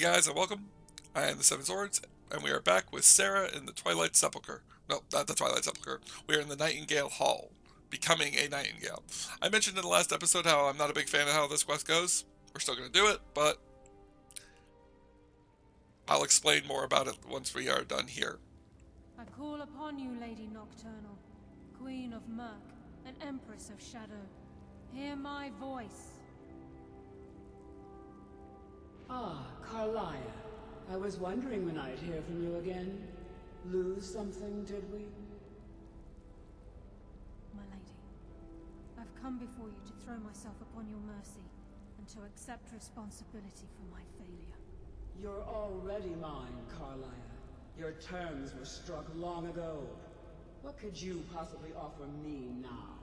guys, and welcome. I am the Seven Swords, and we are back with Sarra in the Twilight Sepulchre. No, not the Twilight Sepulchre. We are in the Nightingale Hall, becoming a Nightingale. I mentioned in the last episode how I'm not a big fan of how this quest goes. We're still going to do it, but I'll explain more about it once we are done here. I call upon you, Lady Nocturnal, Queen of Murk, and Empress of Shadow. Hear my voice. Ah, Carlia. I was wondering when I'd hear from you again. Lose something, did we? My lady, I've come before you to throw myself upon your mercy, and to accept responsibility for my failure. You're already mine, Carlia. Your terms were struck long ago. What could you possibly offer me now?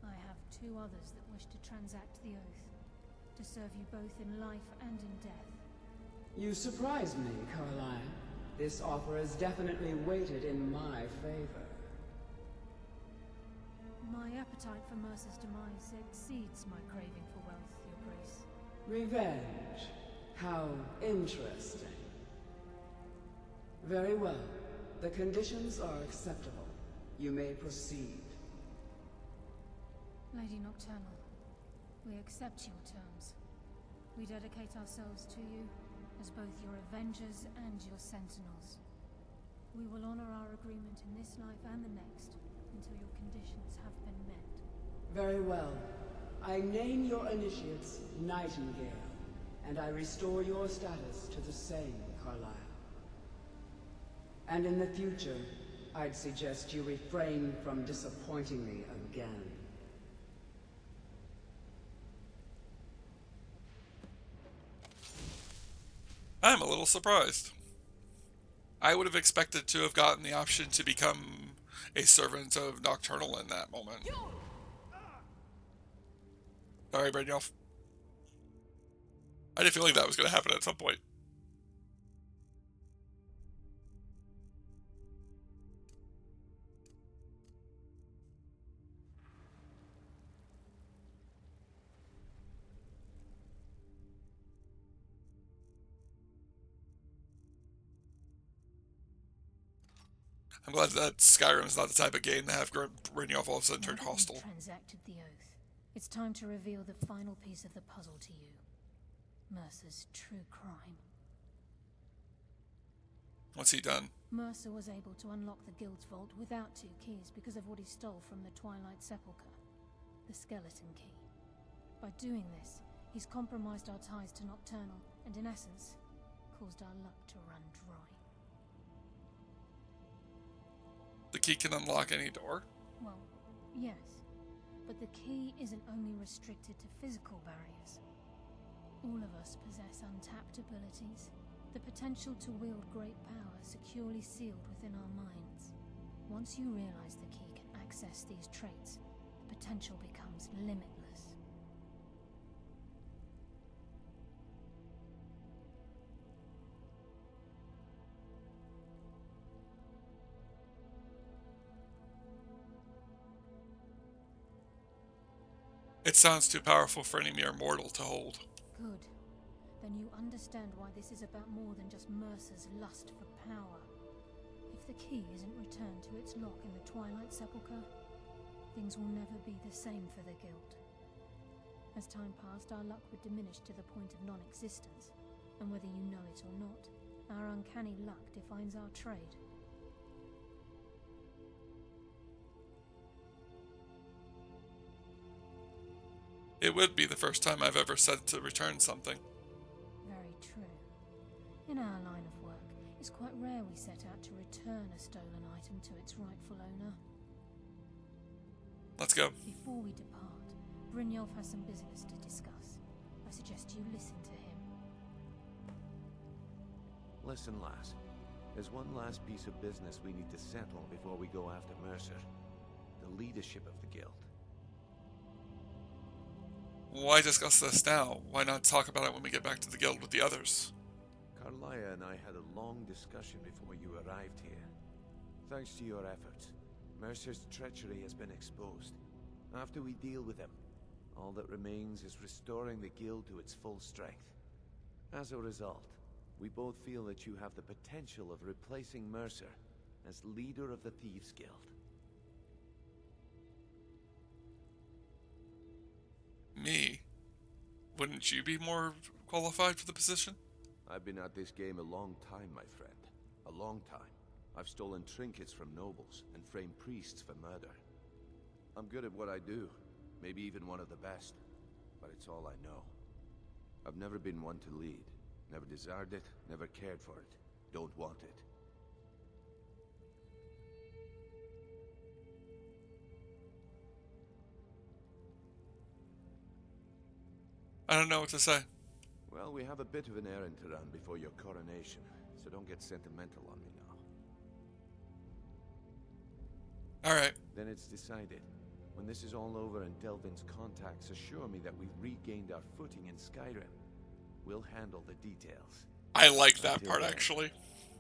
I have two others that wish to transact the oath, to serve you both in life and in death. You surprise me, Carlia. This offer is definitely weighted in my favor. My appetite for Mercer's demise exceeds my craving for wealth, Your Grace. Revenge. How interesting. Very well. The conditions are acceptable. You may proceed. Lady Nocturnal, we accept your terms. We dedicate ourselves to you as both your avengers and your sentinels. We will honor our agreement in this life and the next until your conditions have been met. Very well. I name your initiates Nightingale, and I restore your status to the same, Carlisle. And in the future, I'd suggest you refrain from disappointing me again. I'm a little surprised. I would have expected to have gotten the option to become a servant of Nocturnal in that moment. Alright, Brynjolf. I did feel like that was going to happen at some point. I'm glad that Skyrim's not the type of game to have Brynjolf all of a sudden turned hostile. Transacted the oath. It's time to reveal the final piece of the puzzle to you. Mercer's true crime. What's he done? Mercer was able to unlock the Guild's vault without two keys because of what he stole from the Twilight Sepulchre. The skeleton key. By doing this, he's compromised our ties to Nocturnal, and in essence, caused our luck to run dry. The key can unlock any door? Well, yes. But the key isn't only restricted to physical barriers. All of us possess untapped abilities, the potential to wield great power securely sealed within our minds. Once you realize the key can access these traits, the potential becomes limitless. It sounds too powerful for any mere mortal to hold. Good. Then you understand why this is about more than just Mercer's lust for power. If the key isn't returned to its lock in the Twilight Sepulchre, things will never be the same for the Guild. As time passed, our luck would diminish to the point of non-existence, and whether you know it or not, our uncanny luck defines our trade. It would be the first time I've ever said to return something. Very true. In our line of work, it's quite rare we set out to return a stolen item to its rightful owner. Let's go. Before we depart, Brynjolf has some business to discuss. I suggest you listen to him. Listen, lass. There's one last piece of business we need to settle before we go after Mercer. The leadership of the Guild. Why discuss this now? Why not talk about it when we get back to the guild with the others? Carlia and I had a long discussion before you arrived here. Thanks to your efforts, Mercer's treachery has been exposed. After we deal with him, all that remains is restoring the guild to its full strength. As a result, we both feel that you have the potential of replacing Mercer as leader of the Thieves Guild. Me? Wouldn't you be more qualified for the position? I've been at this game a long time, my friend. A long time. I've stolen trinkets from nobles and framed priests for murder. I'm good at what I do. Maybe even one of the best. But it's all I know. I've never been one to lead. Never desired it, never cared for it. Don't want it. I don't know what to say. Well, we have a bit of an errand to run before your coronation, so don't get sentimental on me now. Alright. Then it's decided. When this is all over and Delvin's contacts assure me that we've regained our footing in Skyrim, we'll handle the details. I like that Until part, then, actually.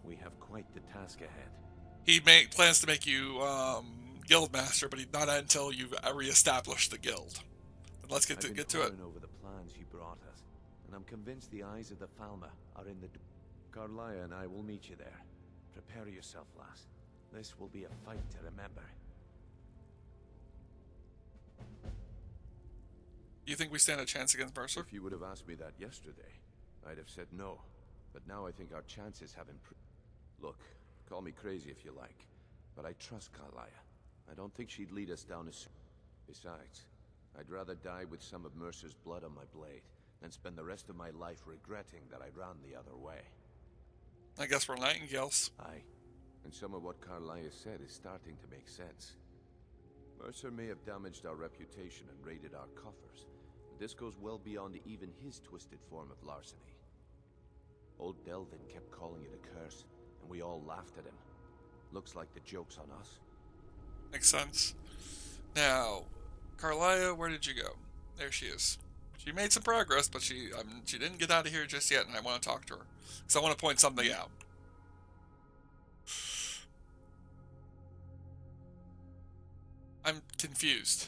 We have quite the task ahead. He plans to make you guildmaster, but not until you've reestablished the guild. And let's get to it. Over the plans you brought us, and I'm convinced the eyes of the Falmer are in the... Carlia and I will meet you there. Prepare yourself, lass. This will be a fight to remember. You think we stand a chance against Mercer? If you would have asked me that yesterday, I'd have said no. But now I think our chances have improved. Look, call me crazy if you like, but I trust Carlia. I don't think she'd lead us down as... Besides, I'd rather die with some of Mercer's blood on my blade than spend the rest of my life regretting that I ran the other way. I guess we're Nightingales. Aye, and some of what Carlia said is starting to make sense. Mercer may have damaged our reputation and raided our coffers, but this goes well beyond even his twisted form of larceny. Old Delvin kept calling it a curse, and we all laughed at him. Looks like the joke's on us. Makes sense. Now, Carlia, where did you go? There she is. She made some progress, but she didn't get out of here just yet, and I want to talk to her. Because I want to point something out. I'm confused.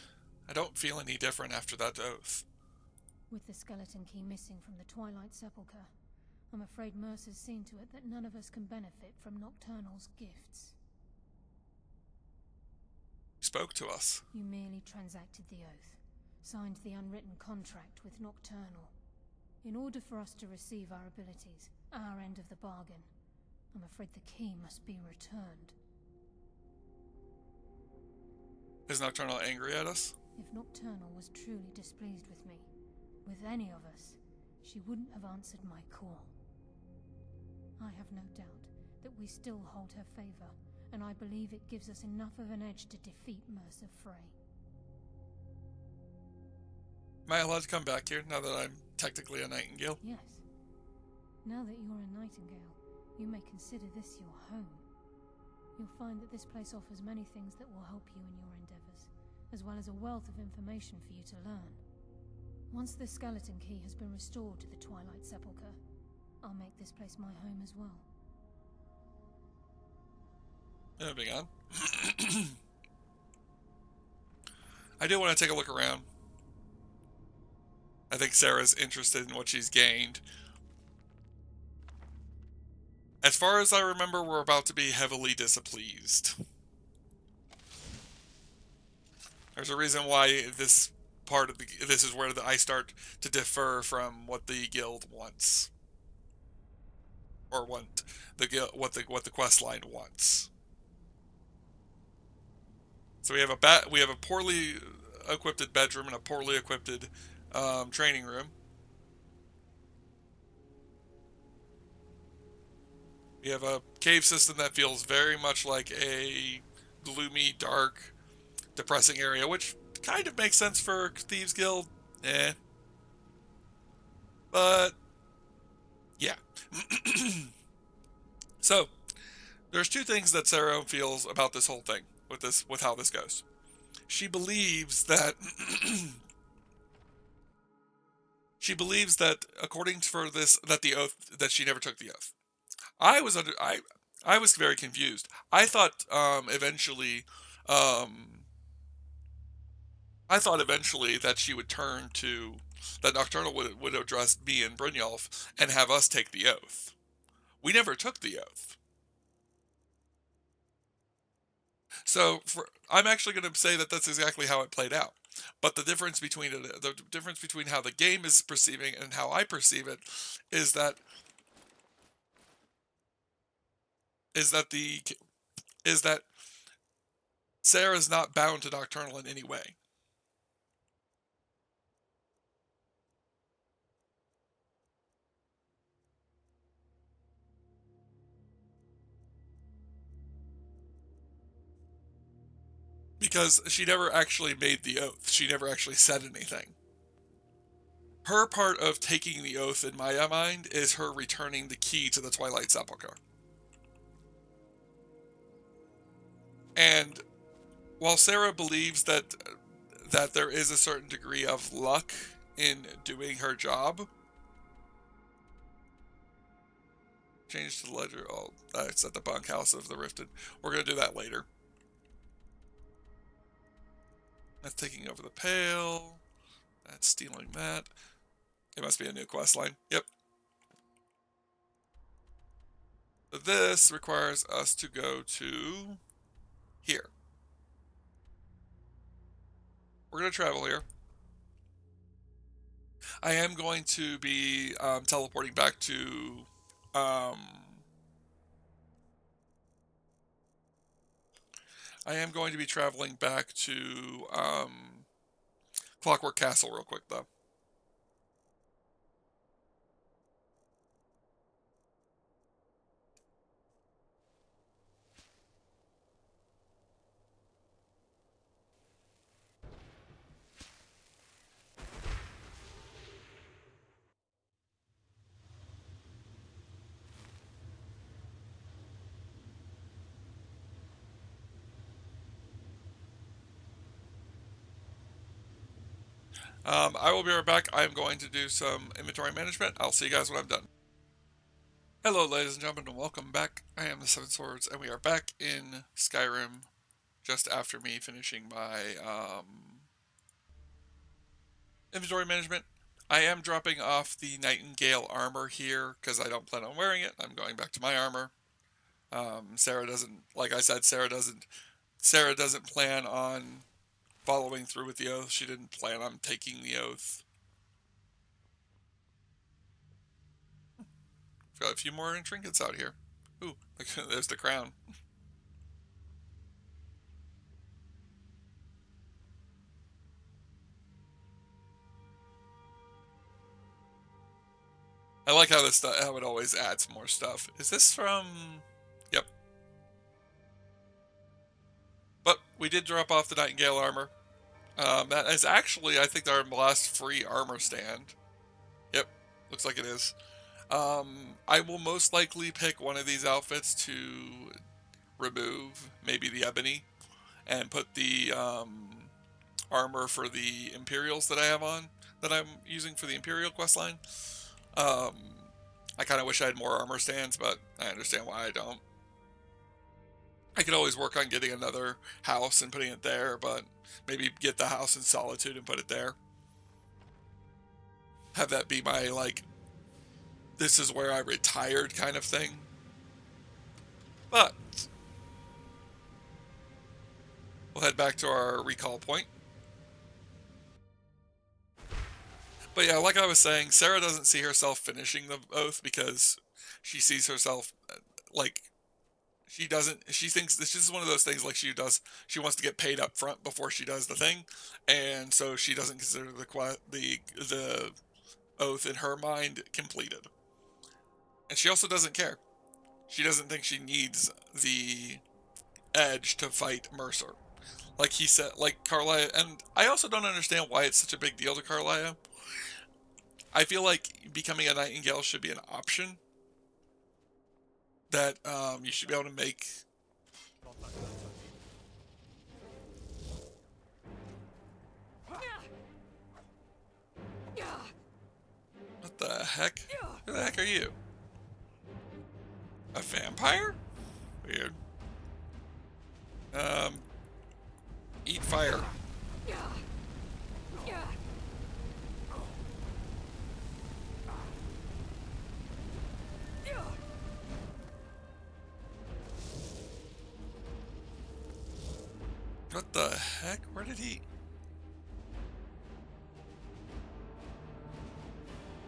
I don't feel any different after that oath. With the skeleton key missing from the Twilight Sepulchre, I'm afraid Mercer's seen to it that none of us can benefit from Nocturnal's gifts. You spoke to us. You merely transacted the oath, signed the unwritten contract with Nocturnal. In order for us to receive our abilities, our end of the bargain, I'm afraid the key must be returned. Is Nocturnal angry at us? If Nocturnal was truly displeased with me, with any of us, she wouldn't have answered my call. I have no doubt that we still hold her favor, and I believe it gives us enough of an edge to defeat Mercer Frey. Am I allowed to come back here now that I'm technically a Nightingale? Yes. Now that you're a Nightingale, you may consider this your home. You'll find that this place offers many things that will help you in your endeavors, as well as a wealth of information for you to learn. Once the skeleton key has been restored to the Twilight Sepulchre, I'll make this place my home as well. Moving on. I do want to take a look around. I think Sarah's interested in what she's gained. As far as I remember, we're about to be heavily displeased. There's a reason why this part of this is where I start to differ from what the guild wants, or what the quest line wants. So we have a poorly equipped bedroom and a poorly equipped training room. We have a cave system that feels very much like a gloomy, dark, depressing area, which kind of makes sense for Thieves Guild. But yeah. So there's two things that Sarah feels about this whole thing with how this goes. She believes that according to this that the oath that she never took the oath. I was very confused. I thought eventually that she would turn to that Nocturnal would address me and Brynjolf and have us take the oath. We never took the oath. So I'm actually going to say that that's exactly how it played out. But the difference between how the game is perceiving and how I perceive it is that Sarah's not bound to Nocturnal in any way. Because she never actually made the oath. She never actually said anything. Her part of taking the oath, in my mind, is her returning the key to the Twilight Sepulchre. And while Sarah believes that there is a certain degree of luck in doing her job, change to the ledger. Oh, that's at the bunkhouse of the Rifted. We're going to do that later. That's taking over the Pale. That's stealing that. It must be a new quest line. Yep. This requires us to go to here. We're going to travel here. I am going to be teleporting back to I am going to be traveling back to Clockwork Castle real quick, though. I will be right back. I'm going to do some inventory management. I'll see you guys when I'm done. Hello, ladies and gentlemen, and welcome back. I am the Seven Swords, and we are back in Skyrim just after me finishing my inventory management. I am dropping off the Nightingale armor here because I don't plan on wearing it. I'm going back to my armor. Sarah doesn't, like I said, Sarah doesn't plan on following through with the oath. She didn't plan on taking the oath. Got a few more trinkets out here. Ooh, there's the crown. I like how how it always adds more stuff. Is this from? Yep. But we did drop off the Nightingale armor. That is actually, I think, our last free armor stand. Yep, looks like it is. I will most likely pick one of these outfits to remove, maybe the ebony, and put the armor for the Imperials that I have on, that I'm using for the Imperial questline. I kind of wish I had more armor stands, but I understand why I don't. I could always work on getting another house and putting it there, but maybe get the house in Solitude and put it there. Have that be my, like, this is where I retired kind of thing. But we'll head back to our recall point. But yeah, like I was saying, Sarah doesn't see herself finishing the oath because she sees herself like she thinks this is one of those things like she wants to get paid up front before she does the thing, and so she doesn't consider the oath in her mind completed. And she also doesn't care. She doesn't think she needs the edge to fight Mercer. Like he said, like Carlia, and I also don't understand why it's such a big deal to Carlia. I feel like becoming a Nightingale should be an option that you should be able to make. What the heck? Who the heck are you? A vampire? Weird. Eat fire. What the heck? Where did he...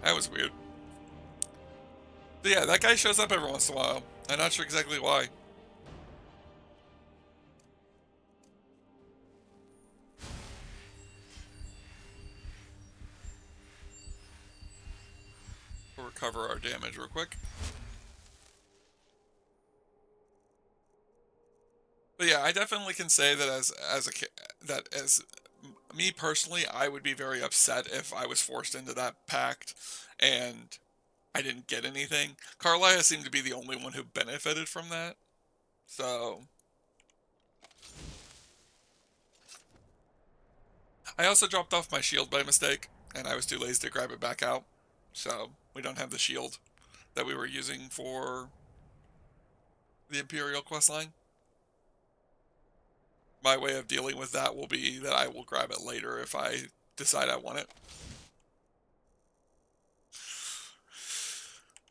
That was weird. But yeah, that guy shows up every once in a while. I'm not sure exactly why. We'll recover our damage real quick. But yeah, I definitely can say that as me personally, I would be very upset if I was forced into that pact and I didn't get anything. Carlia seemed to be the only one who benefited from that. So I also dropped off my shield by mistake, and I was too lazy to grab it back out. So we don't have the shield that we were using for the Imperial questline. My way of dealing with that will be that I will grab it later if I decide I want it.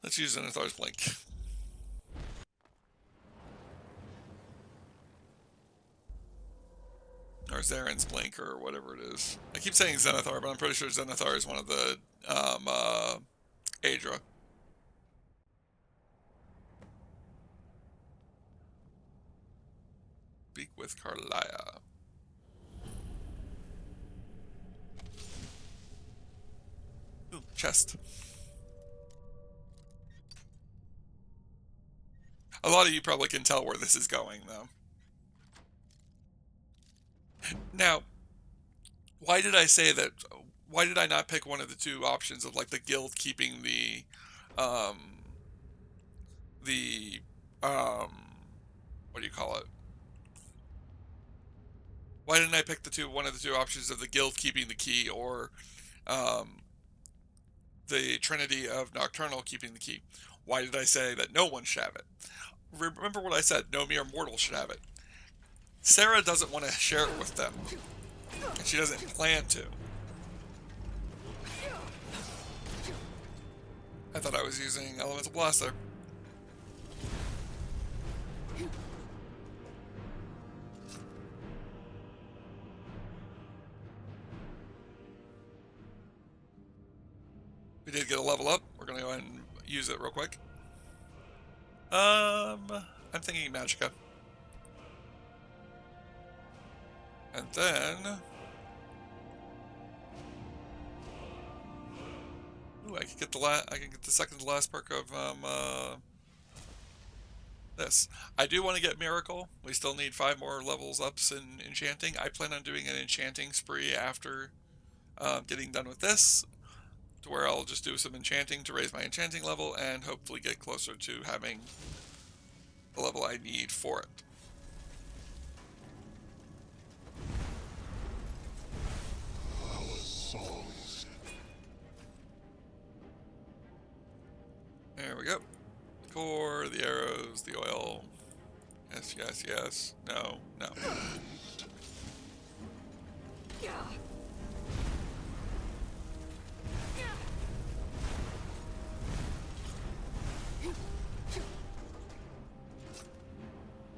Let's use Zenithar's Blink. Or Zaren's Blink, or whatever it is. I keep saying Zenithar, but I'm pretty sure Zenithar is one of the, Aedra. Speak with Carlia. Ooh, chest. A lot of you probably can tell where this is going, though. Now, why did I say that? Why did I not pick one of the two options of, like, the guild keeping um, the, what do you call it? Why didn't I pick one of the two options of the guild keeping the key, or, the Trinity of Nocturnal keeping the key? Why did I say that no one should have it? Remember what I said, no mere mortal should have it. Sarra doesn't want to share it with them, and she doesn't plan to. I thought I was using Elemental Blast there. We did get a level up. We're going to go ahead and use it real quick. I'm thinking Magicka. And then... Ooh, I can get the second to last perk of, this. I do want to get Miracle. We still need 5 more levels ups in Enchanting. I plan on doing an Enchanting spree after getting done with this, to where I'll just do some Enchanting to raise my Enchanting level and hopefully get closer to having the level I need for it. There we go. Core, the arrows, the oil. Yes, yes, yes. No, no.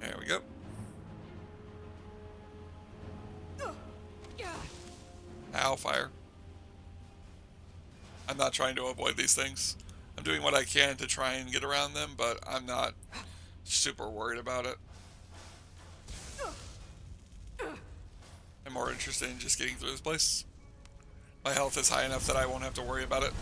There we go. Ow, fire. I'm not trying to avoid these things. I'm doing what I can to try and get around them, but I'm not super worried about it. I'm more interested in just getting through this place. My health is high enough that I won't have to worry about it.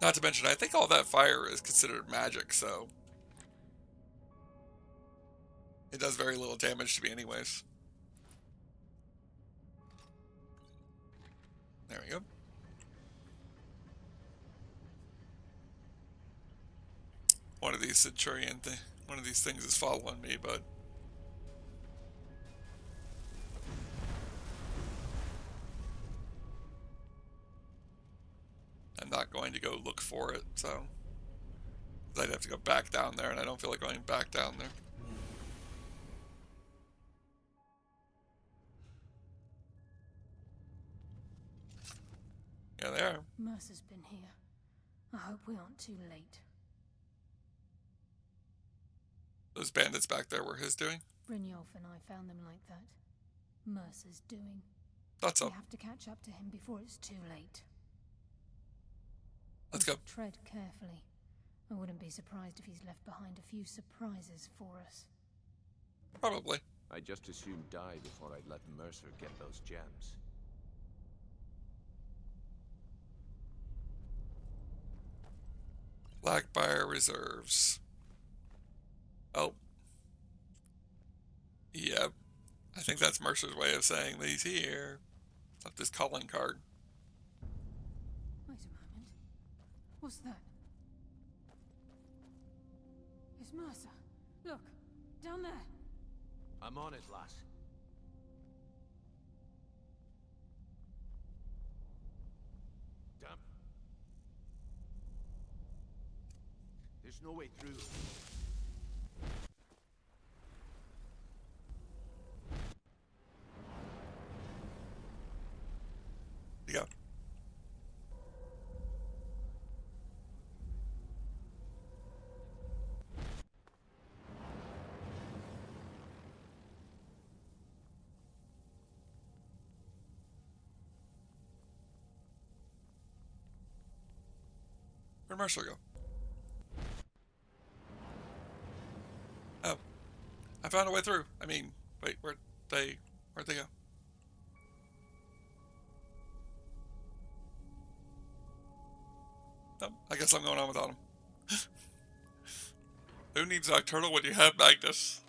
Not to mention, I think all that fire is considered magic, so it does very little damage to me anyways. There we go. One of these one of these things is following me, but I'm not going to go look for it, so I'd have to go back down there, and I don't feel like going back down there. Yeah, they are. Mercer's been here. I hope we aren't too late. Those bandits back there were his doing? Brynjolf and I found them like that. Mercer's doing. Thought so. We have to catch up to him before it's too late. Let's We go. should tread carefully. I wouldn't be surprised if he's left behind a few surprises for us. Probably. I'd just as soon die before I'd let Mercer get those gems. Blackbriar Reserves. Oh. Yep. I think that's Mercer's way of saying that he's here. Left his calling card. Wait a moment. What's that? It's Mercer. Look, down there. I'm on it, lass. Damn. There's no way through. You go. Where'd Marshall go? Oh. I found a way through. I mean, wait, where'd they go? Oh, I guess I'm going on without him. Who needs Nocturnal when you have Magnus?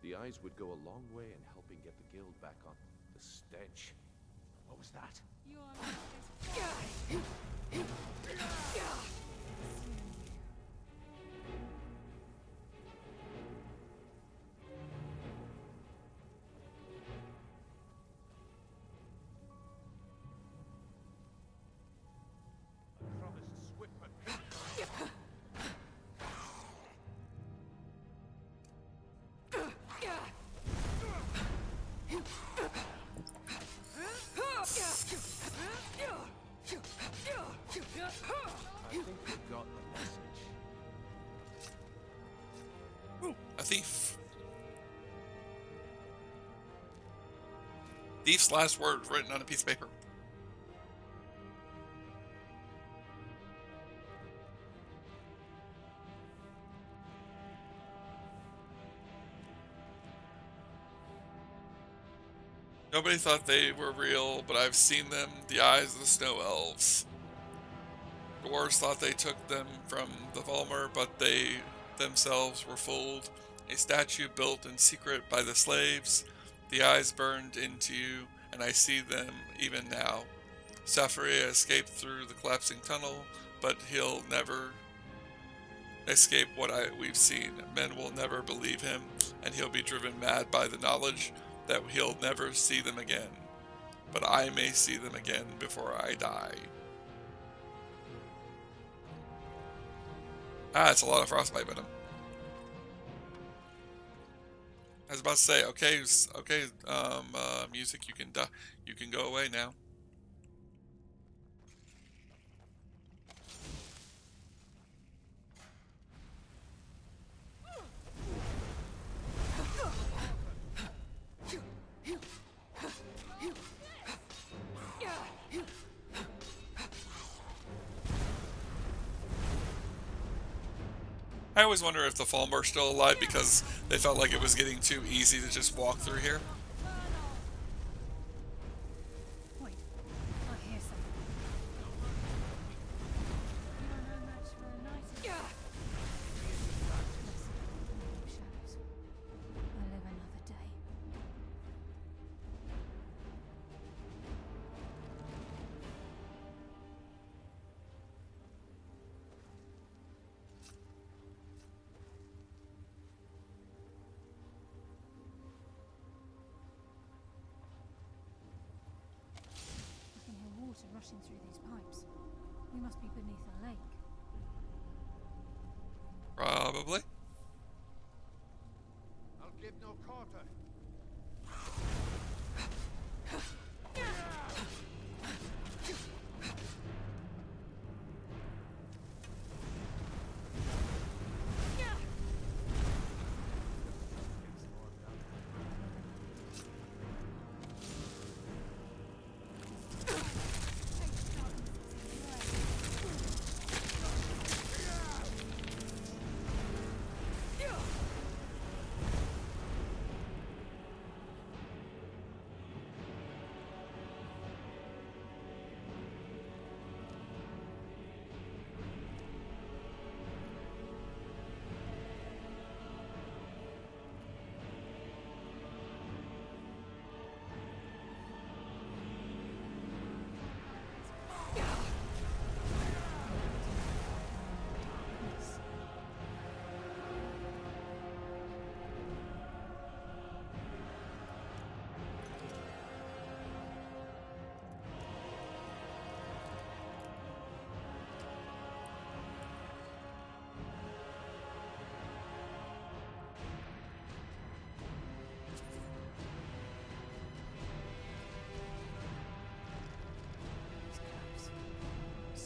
The eyes would go a long way in helping get the guild back on. The stench. What was that? I promised swift. I think we got the message. Ooh, a thief. Thief's last words written on a piece of paper. Nobody thought they were real, but I've seen them, the eyes of the snow elves. Dwarves thought they took them from the Volmer, but they themselves were fooled. A statue built in secret by the slaves. The eyes burned into you, and I see them even now. Safaria escaped through the collapsing tunnel, but he'll never escape what we've seen. Men will never believe him, and he'll be driven mad by the knowledge that he'll never see them again. But I may see them again before I die. Ah, it's a lot of frostbite venom. I was about to say, okay, music, you can go away now. I always wonder if the Falmer are still alive because they felt like it was getting too easy to just walk through here. Wait, I hear something. You don't know much for a night. Shadows. I live another day. I can hear water rushing through these pipes. We must be beneath a lake. Probably. I'll give no quarter.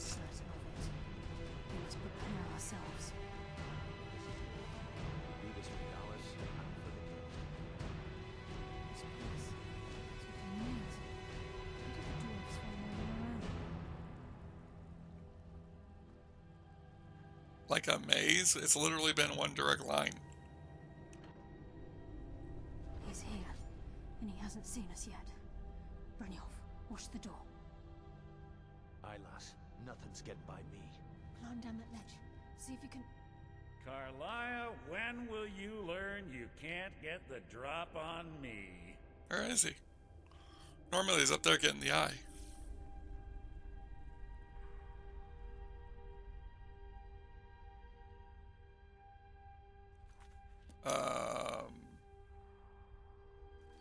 Certain of it. We must prepare ourselves. Do this for Dallas, out for the kill. This place is looking neat. How did the dwarves find their way around? Like a maze? It's literally been one direct line. He's here, and he hasn't seen us yet. Brynjolf, watch the door. Aye, lass. Nothing's getting by me. Climb down that ledge. See if you can... Carlia, when will you learn you can't get the drop on me? Where is he? Normally he's up there getting the eye.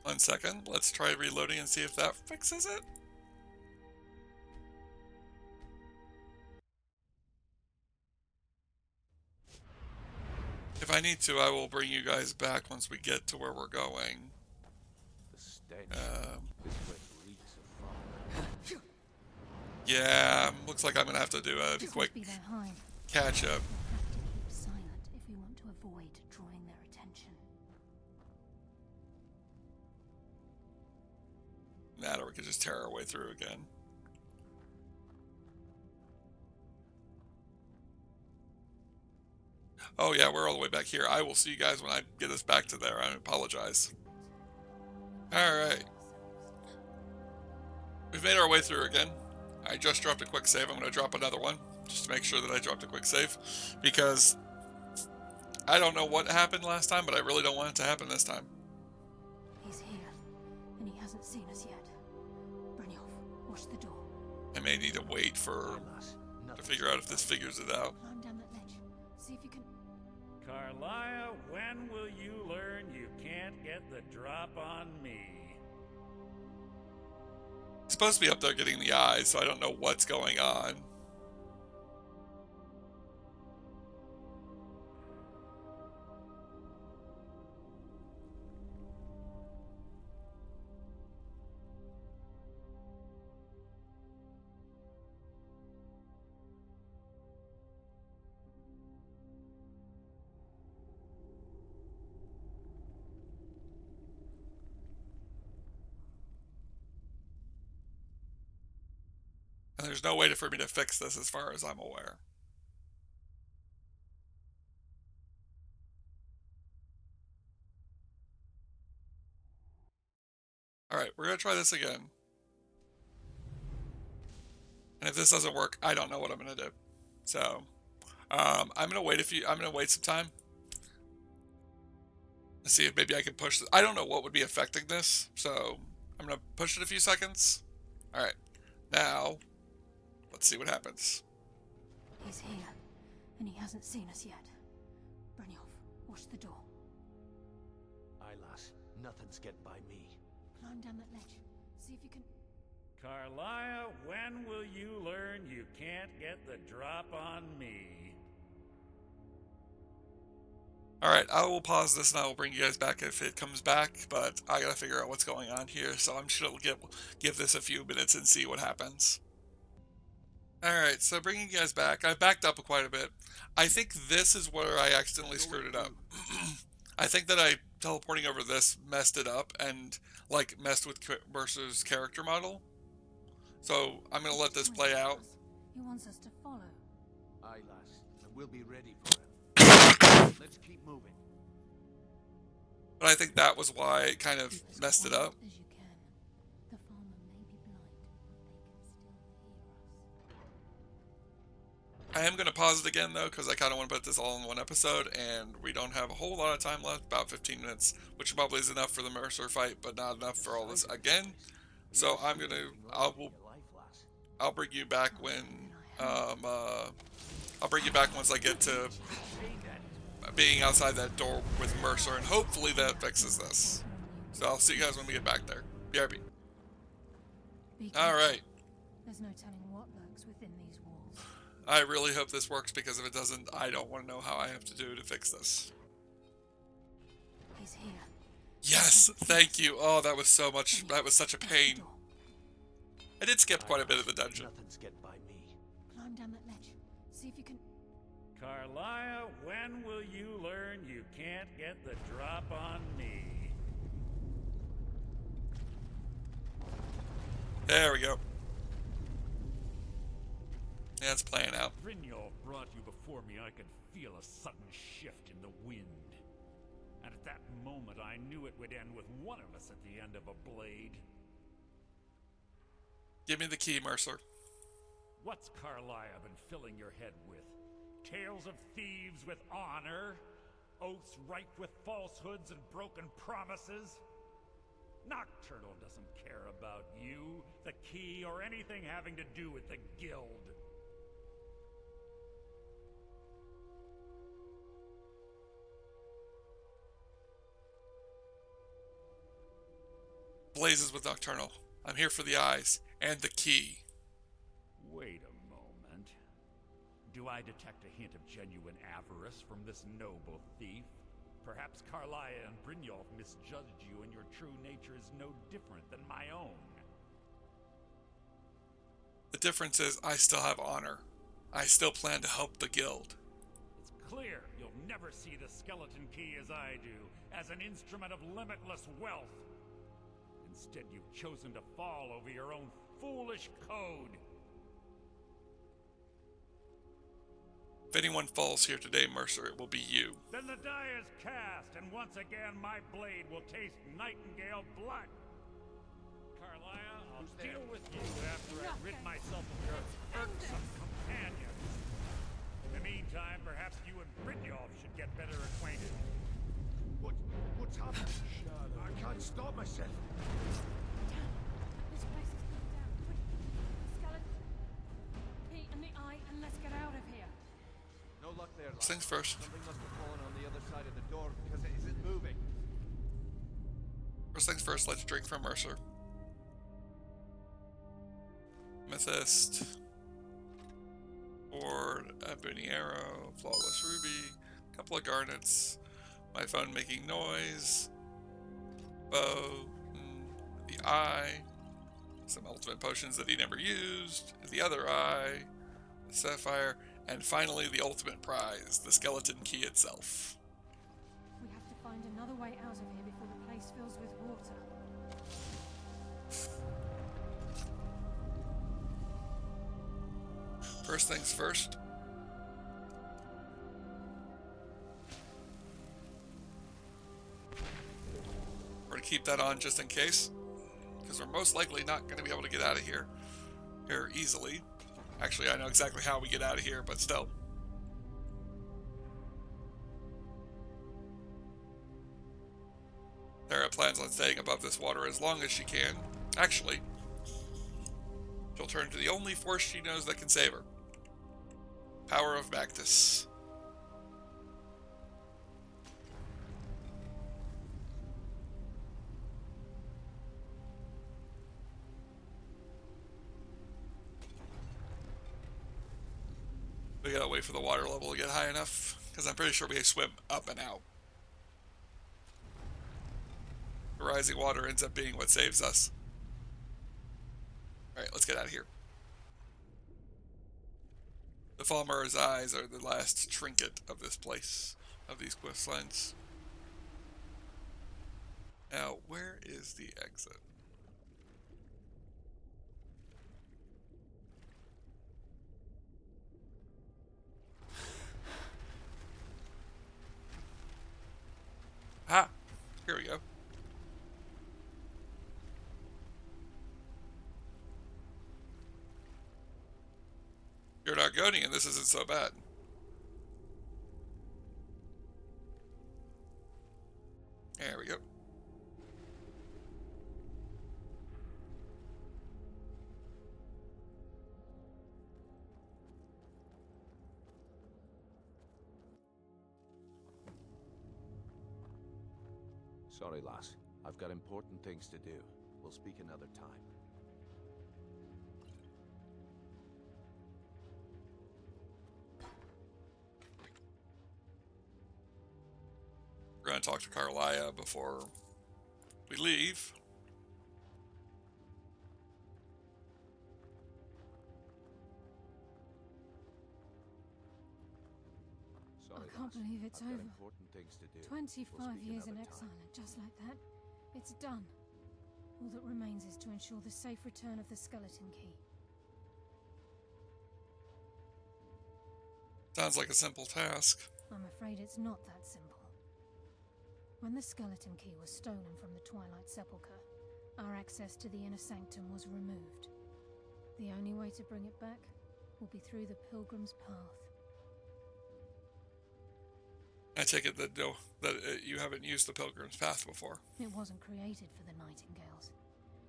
One second. Let's try reloading and see if that fixes it. If I need to, I will bring you guys back once we get to where we're going. The stench. This place reeks of fire. Yeah, looks like I'm gonna have to do a Just quick must be their hive. catch up. We'll have to keep silent if we want to avoid drawing their attention. That, or we could just tear our way through again. Oh yeah, we're all the way back here. I will see you guys when I get us back to there. I apologize. Alright. We've made our way through again. I just dropped a quick save. I'm going to drop another one, just to make sure that I dropped a quick save. Because I don't know what happened last time, but I really don't want it to happen this time. He's here, and he hasn't seen us yet. Brynjolf, watch the door. I may need to wait for Aye, lass. to Nothing's figure out if this figures it out. Climb down that ledge. See if you can... Carlia, when will you learn you can't get the drop on me? It's supposed to be up there getting the eyes, so I don't know what's going on. And there's no way for me to fix this as far as I'm aware. Alright, we're going to try this again. And if this doesn't work, I don't know what I'm going to do. So, I'm going to wait I'm going to wait some time. Let's see if maybe I can push this. I don't know what would be affecting this, so I'm going to push it a few seconds. Alright, now... let's see what happens. He's here, and he hasn't seen us yet. Brynjolf, watch the door. Aye, lass. Nothing's getting by me. Climb down that ledge. See if you can... Carlia, when will you learn you can't get the drop on me? Alright, I will pause this and I will bring you guys back if it comes back, but I gotta figure out what's going on here, so I'm sure I'll give this a few minutes and see what happens. Alright, so bringing you guys back, I backed up quite a bit. I think this is where I accidentally screwed it up. I think that I teleporting over this messed it up and, like, messed with Mercer's character model. So I'm gonna let this play out. He wants us to follow. Aye, lass, and we'll be ready for it. Let's keep moving. But I think that was why it kind of Keep as messed it quiet up. as you can. The farmer may be blind, but they can still hear us. I am gonna pause it again though, because I kind of want to put this all in one episode, and we don't have a whole lot of time left, about 15 minutes, which probably is enough for the Mercer fight, but not enough for all this again. So I'll bring you back when I'll bring you back once I get to being outside that door with Mercer, and hopefully that fixes this. So I'll see you guys when we get back there. BRB. Be careful. Alright. There's no telling what lurks within these walls. I really hope this works, because if it doesn't, I don't want to know how I have to do to fix this. He's here. Yes! Thank you! Oh, that was so much. That was such a pain. I did skip quite a bit of the dungeon. Nothing's getting by me. Climb down that ledge. See if you can. Carlia, when will you learn you can't get the drop on me? There we go. Yeah, it's playing out. Brynjolf brought you before me, I could feel a sudden shift in the wind. And at that moment, I knew it would end with one of us at the end of a blade. Give me the key, Mercer. What's Carlia been filling your head with? Tales of thieves with honor? Oaths ripe with falsehoods and broken promises? Nocturnal doesn't care about you, the key, or anything having to do with the guild. Blazes with Nocturnal. I'm here for the eyes and the key. Wait a moment. Do I detect a hint of genuine avarice from this noble thief? Perhaps Carlia and Brynjolf misjudged you, and your true nature is no different than my own. The difference is I still have honor. I still plan to help the guild. It's clear you'll never see the skeleton key as I do, as an instrument of limitless wealth. Instead, you've chosen to fall over your own foolish code. If anyone falls here today, Mercer, it will be you. Then the die is cast, and once again my blade will taste nightingale blood. Carlia, I'll deal with you after I rid myself of your irksome companions. In the meantime, perhaps you and Brynjolf should get better acquainted. What's happening? I can't stop myself. Damn. This place is going down. Quick. The skeleton. Pete and the eye, and let's get out of here. No luck there, First things first. Something must have fallen on the other side of the door because it isn't moving. First things first, let's drink from Mercer. Amethyst. Sword, ebony arrow, flawless ruby, couple of garnets, my phone making noise, bow, the eye, some ultimate potions that he never used, the other eye, the sapphire, and finally the ultimate prize, the skeleton key itself. We have to find another way out of here before the place fills with water. First things first. We're going to keep that on just in case, because we're most likely not going to be able to get out of here easily. Actually, I know exactly how we get out of here, but still. Sarra plans on staying above this water as long as she can. Actually, she'll turn to the only force she knows that can save her. Power of Bactus. We gotta wait for the water level to get high enough, because I'm pretty sure we swim up and out. The rising water ends up being what saves us. Alright, let's get out of here. The Falmer's eyes are the last trinket of this place, of these quest lines. Now, where is the exit? Argonian, this isn't so bad. There we go. Sorry, lass. I've got important things to do. We'll speak another time. We're going to talk to Carlia before we leave. Sorry, I can't lass. believe it's I've got over. important things to do. 25 We'll speak years in another exile, time. and just like that, it's done. All that remains is to ensure the safe return of the skeleton key. Sounds like a simple task. I'm afraid it's not that simple. When the skeleton key was stolen from the Twilight Sepulchre, our access to the inner sanctum was removed. The only way to bring it back will be through the Pilgrim's Path. I take it that you haven't used the Pilgrim's Path before. It wasn't created for the Nightingales.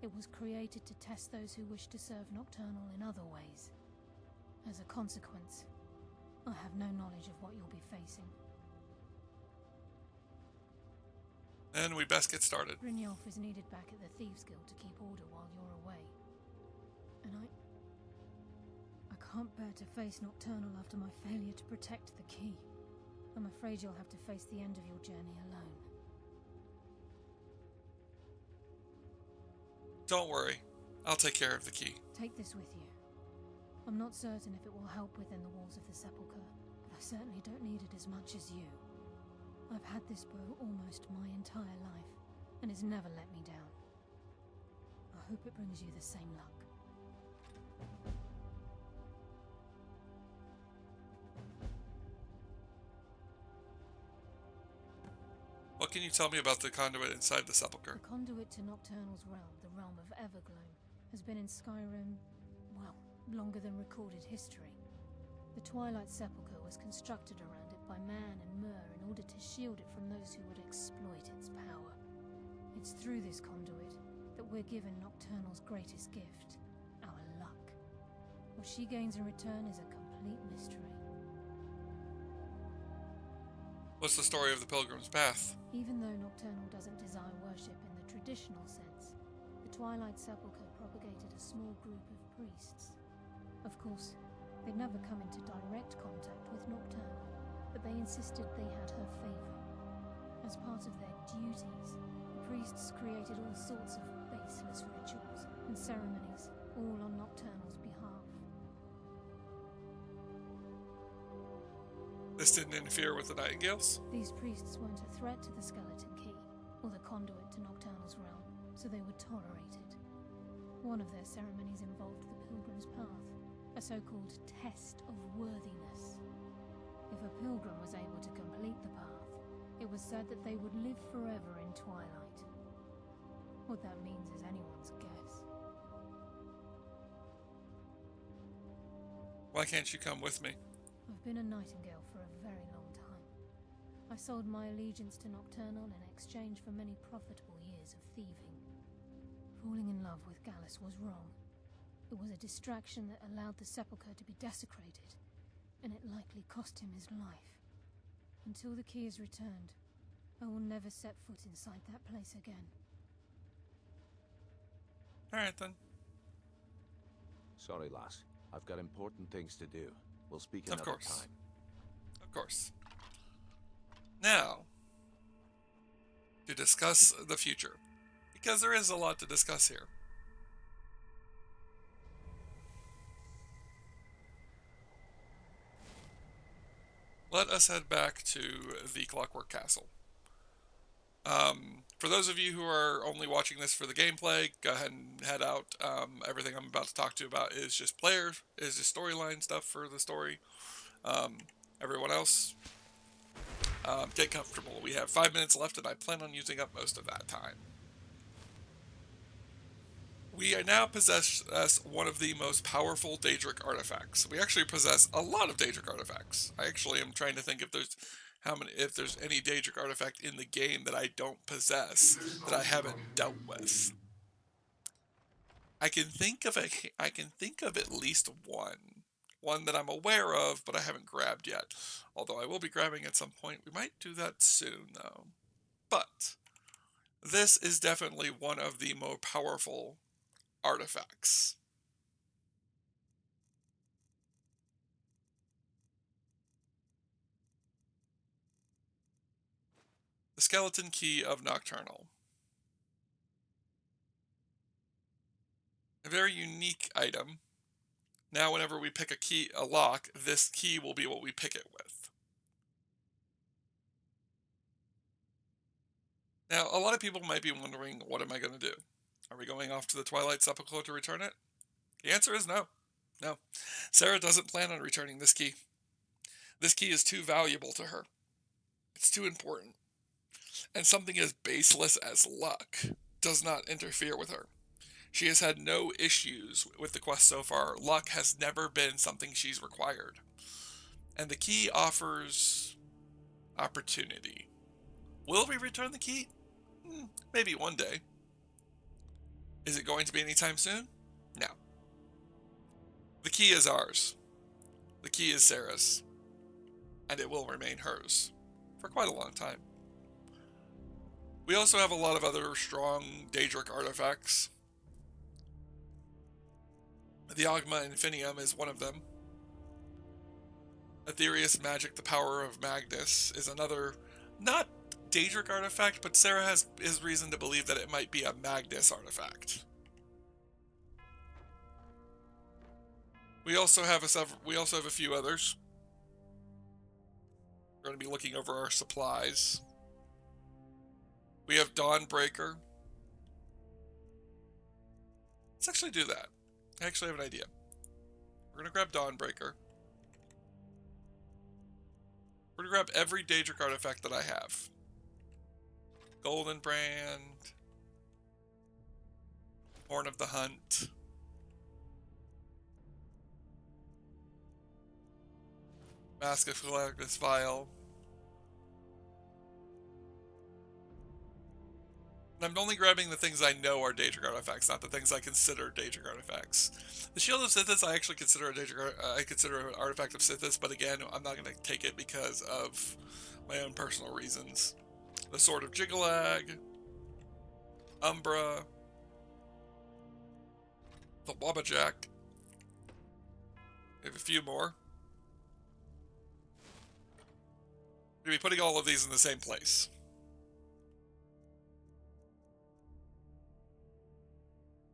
It was created to test those who wish to serve Nocturnal in other ways. As a consequence, I have no knowledge of what you'll be facing. And we best get started. Brynjolf is needed back at the Thieves Guild to keep order while you're away. And I can't bear to face Nocturnal after my failure to protect the key. I'm afraid you'll have to face the end of your journey alone. Don't worry. I'll take care of the key. Take this with you. I'm not certain if it will help within the walls of the Sepulchre, but I certainly don't need it as much as you. I've had this bow almost my entire life, and it's never let me down. I hope it brings you the same luck. What can you tell me about the conduit inside the Sepulchre? The conduit to Nocturnal's realm, the realm of Everglow, has been in Skyrim, well, longer than recorded history. The Twilight Sepulchre was constructed around it by Man and Myr in order to shield it from those who would exploit its power. It's through this conduit that we're given Nocturnal's greatest gift, our luck. What she gains in return is a complete mystery. What's the story of the Pilgrim's Path? Even though Nocturnal doesn't desire worship in the traditional sense, the Twilight Sepulchre propagated a small group of priests. Of course, they'd never come into direct contact with Nocturnal, but they insisted they had her favor. As part of their duties, the priests created all sorts of baseless rituals and ceremonies, all on Nocturnal's behalf. This didn't interfere with the Nightingales? These priests weren't a threat to the skeleton key, or the conduit to Nocturnal's realm, so they would tolerate it. One of their ceremonies involved the Pilgrim's Path, a so-called test of worthiness. If a pilgrim was able to complete the path, it was said that they would live forever in Twilight. What that means is anyone's guess. Why can't you come with me? I've been a Nightingale for a very long time. I sold my allegiance to Nocturnal in exchange for many profitable years of thieving. Falling in love with Gallus was wrong. It was a distraction that allowed the Sepulchre to be desecrated, and it likely cost him his life. Until the key is returned, I will never set foot inside that place again. Alright then. Sorry, lass. I've got important things to do. We'll speak another Of course. time. Of course. Now, to discuss the future, because there is a lot to discuss here. Let us head back to the Clockwork Castle. For those of you who are only watching this for the gameplay, go ahead and head out. Everything I'm about to talk to you about is just players, is just storyline stuff for the story. Everyone else, get comfortable. We have 5 minutes left, and I plan on using up most of that time. We now possess one of the most powerful Daedric artifacts. We actually possess a lot of Daedric artifacts. I actually am trying to think if there's any Daedric artifact in the game that I don't possess that I haven't dealt with. I can think of at least one that I'm aware of, but I haven't grabbed yet. Although I will be grabbing at some point. We might do that soon, though. But this is definitely one of the more powerful artifacts. The Skeleton Key of Nocturnal. A very unique item. Now whenever we pick a lock, this key will be what we pick it with. Now, a lot of people might be wondering, what am I going to do? Are we going off to the Twilight Sepulchre to return it? The answer is no. No. Sarra doesn't plan on returning this key. This key is too valuable to her. It's too important. And something as baseless as luck does not interfere with her. She has had no issues with the quest so far. Luck has never been something she's required. And the key offers opportunity. Will we return the key? Maybe one day. Is it going to be anytime soon? No. The key is ours. The key is Sarah's. And it will remain hers for quite a long time. We also have a lot of other strong Daedric artifacts. The Ogma Infinium is one of them. Aetherius Magic, the Power of Magnus, is another, not Daedric artifact, but Sarra has reason to believe that it might be a Magnus artifact. We also have a few others. We're going to be looking over our supplies. We have Dawnbreaker. Let's actually do that. I actually have an idea. We're going to grab Dawnbreaker. We're going to grab every Daedric artifact that I have. Golden Brand. Horn of the Hunt. Mask of Galactus Vial. And I'm only grabbing the things I know are Daedric artifacts, not the things I consider Daedric artifacts. The Shield of Sithis I actually consider I consider an artifact of Sithis, but again, I'm not going to take it because of my own personal reasons. The Sword of Jiggalag, Umbra, the Wabbajack. We have a few more. We're going to be putting all of these in the same place.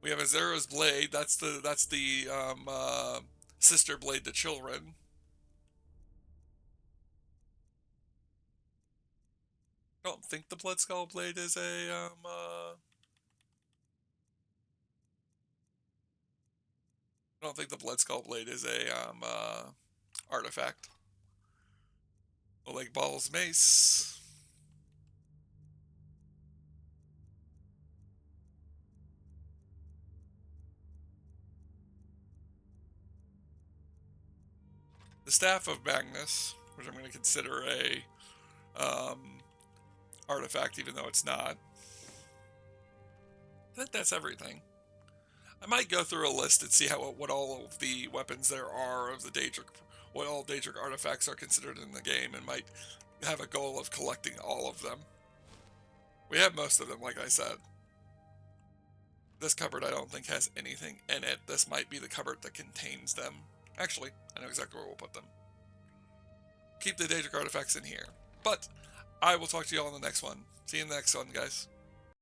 We have Azera's Blade. That's the sister blade to children. I don't think the Bloodskull Blade is a I don't think the Bloodskull Blade is a artifact. Oleg Ball's Mace. The Staff of Magnus, which I'm going to consider a artifact, even though it's not. I think that's everything. I might go through a list and see what all of the weapons there are of the Daedric, what all Daedric artifacts are considered in the game, and might have a goal of collecting all of them. We have most of them, like I said. This cupboard I don't think has anything in it. This might be the cupboard that contains them. Actually, I know exactly where we'll put them. Keep the Daedric artifacts in here. But I will talk to you all in the next one. See you in the next one, guys.